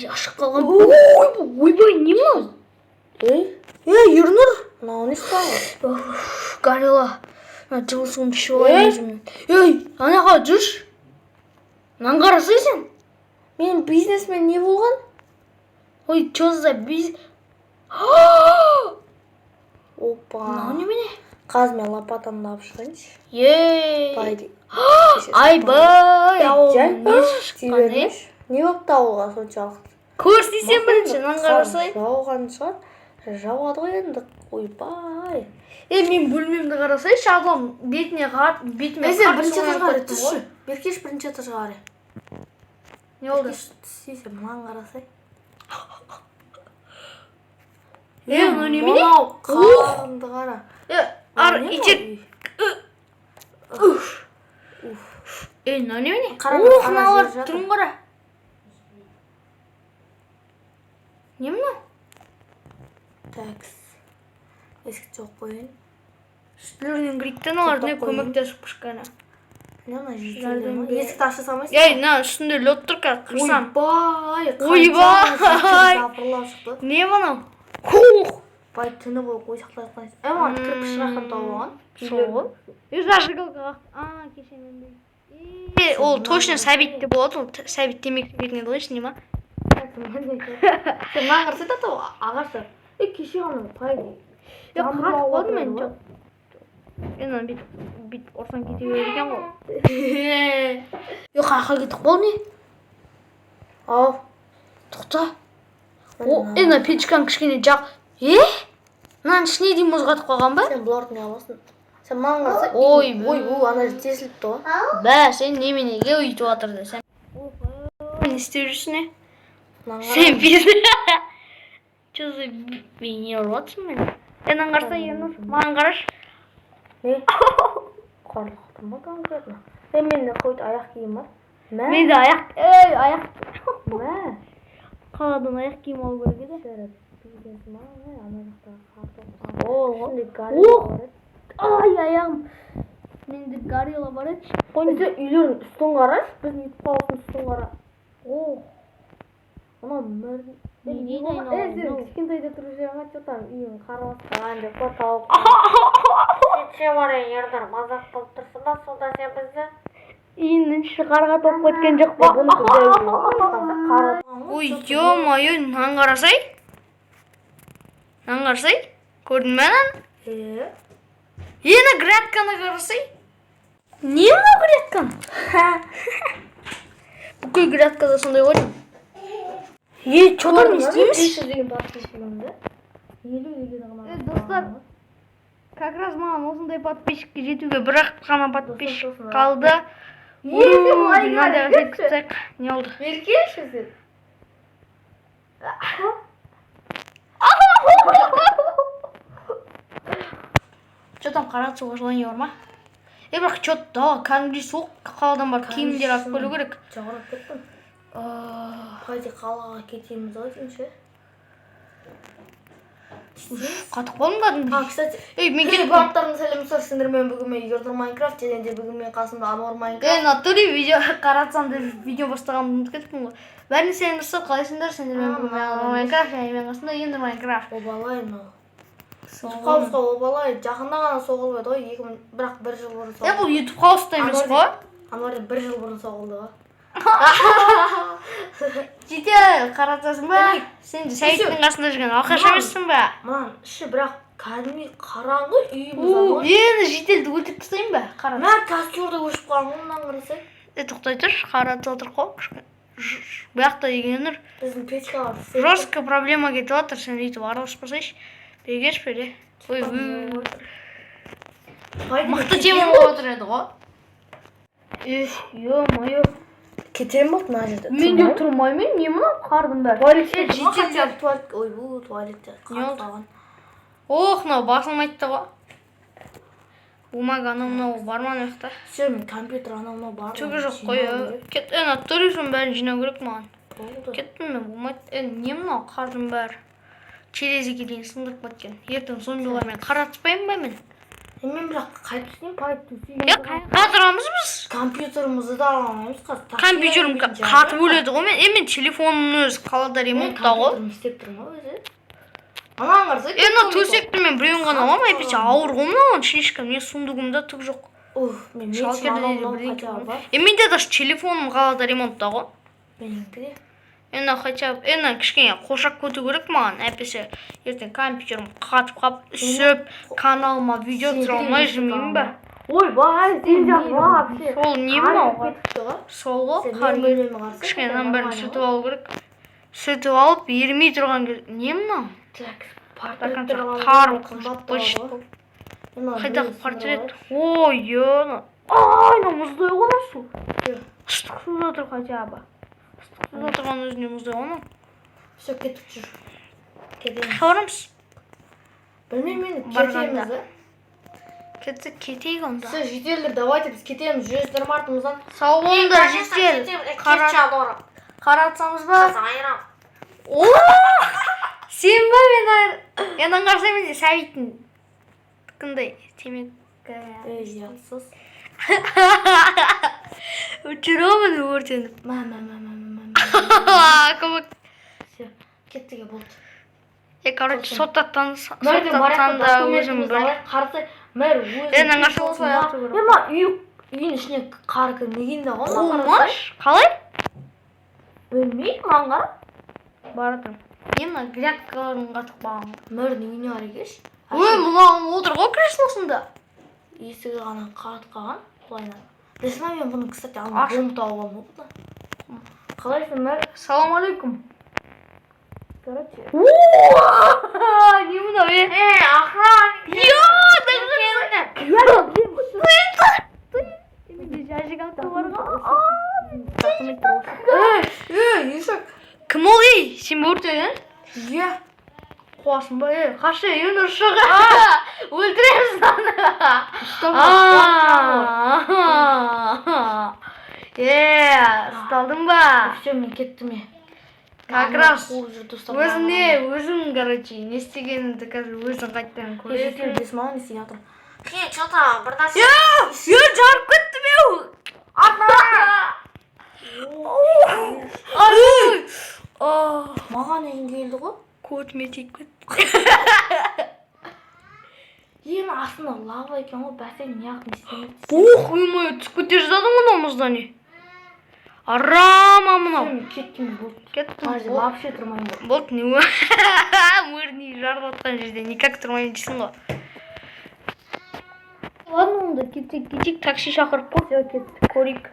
Ашық қалған. Ойбай, не мынау? Ернұр, мынау не істедің? Горилла. Жылы суын ішіп алайын өзімнен. Анаға жүрші. Мынаны қарасай сен. Менің бизнесмен не болған? Ой, чё за бизнес? Опа. Мынау немене? Қазір мен лопатамды алып шығайыншы. Ей. Айбай, Тибермеш. Не болып ауылға соншалықты? Көрсейсен бірінші, мынаны қарасай. Жауған шығар. Жауады ғой енді. Ойбай. Мен бөлмемді қарасайшы, адам бетіме қарт бірінші этажға түсші. Беркеш бірінші этажға қарай. Не oldu? Түсейсен, мынаны қарасай. Мынау немене? Мынау қарынды қара. İçer. Mынау немене? Мыналар түрін қара. Не мынау? Такс. Ескі жоқ қойын. Üstlerinin gridden var ne көмектесіп кішкене. Ne ona жүйкелден? Есікті аша салмайсың? Мына үстінде лед тұр қазір қырсам. Ойбай. Запырлап шықты. Не мынау? Бай түні болып қой сақтап қойсың. Маған кірпіш рақын тауып алған. Сол. Зажигалка. Кешенен. Ол точно сәбитте болады, ол сәбит темекі берген ғой, не ма? Сен маған қарсай да тау ағашы. Кеше ғана қайды. Қатып қойдым мен жоқ. Енді бит орсан кете берген ғой. Қаққа кетіп қол не? Ау. Тоқта. Енді печканы кішкене жақ. Мынаның ішіне дейін мұз қатып қалған ба? Сен бұларды не аласың? Сен маған қарсай. Ой, ана тесіліпті ғой. Бә, сен неменеге өйтіп жатырды сен? Не істеп жүрсің не? Сен бизнес. Че за бейне ұрватсың мен? Мынаны қарасай, маған қарашы. Не? Қарлықтың ба конкретно? Менде қойды аяқ киім бар. Менде аяқ, аяқ. Мә? Қаладан аяқ киім алу керек еді. Ай, аяғым. Менде горилла бар еді. Қойды үйлердің үстін қараш, біздің етіп қаласын үстін қара. Мына мөрін. Сен кішкентайда тұрып жеріңа чотан үйің қараласқан деп қотауып. Сетше бар ердір мазақ болып тұрсын ба, сонда сен бізді? Үйінің іші қарға топ кеткен жоқ па? Ой, ё-моё, мынаны қарасай. Мынаны қарасай. Көрдің бе ананы? Ені грядканы қарасай. Не мынау грядканы? Бүкіл грядкада сондай ғой. Чодар не істейміз? 500 деген подписчигімді. 50 достар, как раз маған осындай подписчикке жетуге бірақ қана подписчик қалды. Надо жеткізсек. Не oldu? Беркеші сен? Что там қаратысуға желание бар ма? Бірақ что-то да, кәдімгідей суық қаладан бар киімдер алып келу керек. Жағырап кеттім. Қайда қалаға кетеміз ғой дейінші? Қатық болдым кәдімгідей. Кстати, Мен келіп баптарымды сәлемсіздер, сендермен бүгін мен Ердір Майнкрафт, және де бүгін мен қасымда Ануар Майнкрафт. Натуре видео қаратсам деп видео бастағанымды ұмытып кеттім ғой. Бәріне сәлемдесіп қалайсыңдар, сендермен бүгін мен Ануар Майнкрафт, және мен қасымда Ердір Майнкрафт. Обалай мынау. Қауысқа обалай, жақында ғана соғылып еді ғой, бірақ 1 жыл бұрын соғылды. Бұл YouTube қауыста емес қой? Ануар 1 жыл бұрын соғылды ғой. Жете қаратасың ба? Сен сәйттің қасында жүрген алқаш емессің ба? Маған іші бірақ кәдімгі қараңғы үйіміз. Енді жетелді өлтіріп тастайын ба? Мә костюрда өшіп қалған ғой, мынаны қарасай. Тоқтай тұр, қаратып отыр қой. Бұяқта дегенір біздің печка бар. жестко проблема кетіп жатыр, сен өйтіп араласпасайшы. Бергеш бере. Ой, мықты тема болып отыр еді ғой. Ё-моё. Кетем болды мына жерде. Мен де тұрмаймын, не мынау қардың бәрі? Туалетте жетелеп. Ой, бұл туалетте қатып қалған. Мынау басылмайды ғой. Бумага анау бар ма ана жақта? Все, мен компьютер анау бар. Түгі жоқ қой. Кет, атөресін бәрін жинау керек маған. Кеттім мен, болмайды. Не мынау қардың бәрі? Терезеге дейін сындырып кеткен. Ертең зомбилармен қаратыспаймын ба мен? Мен бірақ қайтып істеймін, Қайда тұрамыз біз? Компьютерімізді да аламыз қазір. Компьютерім қатып өледі ғой. Мен телефонымның өзі қалада ремонтта ғой. Компьютерім істеп тұрмын ғой өзі. Анаған қараса. Ана төсекті мен біреуін ғана аламын, әйтпесе ауыр ғой мынау шешкім. Мен сундығымда түк жоқ. Мен менде даже телефоным қалада ремонтта ғой. Меніңкі де. Кішкене қошақ көту керек маған, әйтпесе ертең компьютерім қатып қап, үсіп, каналыма видео түсіре алмай жүрмеймін ба? Ой, бай, сен вообще. Сол не мынау? Сол ғой, кішкенеден бәрін сүтіп алу керек. Сүтіп алып, ермей тұрған керек. Не мынау? Қарым қымбат. Қайдағы портрет? Ой, ена. Айна мұздай ғана су. Ыстық суда тұр хотя бы. Ыстық суда тұрған өзіне мұздай ғана. Все, кетіп жүр. Қауырымыз? Білмеймін, кетеміз, Кетейік онда. Все, жителдер, давайте біз кетеміз, жүрістер мартымыздан. Сау болыңдар, житель. Қаратсаңыз ба? Сен ба мен аңғарсам мен сәбиттің қандай темекі. Ұятсыз. Өтіремін өртеніп. Көмек. Все, кеттіге болды. Короче, соттаттан да өзім бір. Қарсы, мэр өзім. Аңғарса осылай ату керек. Ема үйін ішіне қар кірмегенде ғой. Олмаш? Қалай? Білмеймін, аңғар. Баратым. Ема грядкаларын қатық бағым. Мэрдің үйіне ары кеш. Ой, мұнағын отыр ғой креслосында. Есігі ғана қатып қалған. Құлайна. Ресма мен бұның, кстати, бомб тауып алмын. Қалайсың, мэр? Салам алейкум. Короче. Не мынау, охран. Кім ол, сен бе өртедің? Е. Қуасың ба, қашы, енді ұшығы. Өлтіреміз саны. Ұсталдың ба? Все, мен кеттім. Как раз өзің, короче, не істегеніңді қазір өзің қайттан көресің. Бесмауын не істеген атырым. Что-то бір нәрсе. Жарып кетті беу. Маған ең келді ғой. Көтіме тек кетті. Ең астында лава екен ғой, бәсең неғып не істемеді. Үймай түсіп кете жаздадың мұнау мұзда не? Арама мұнау. Кеттім болды. Кеттім. Вообще тұрмайым болды. Болды не мөріне жарып атқан жерде никак тұрмайым дейсің ғой. Ладно, онда кетейік, такси шақырып қой. Все, кеттік. Көрейік.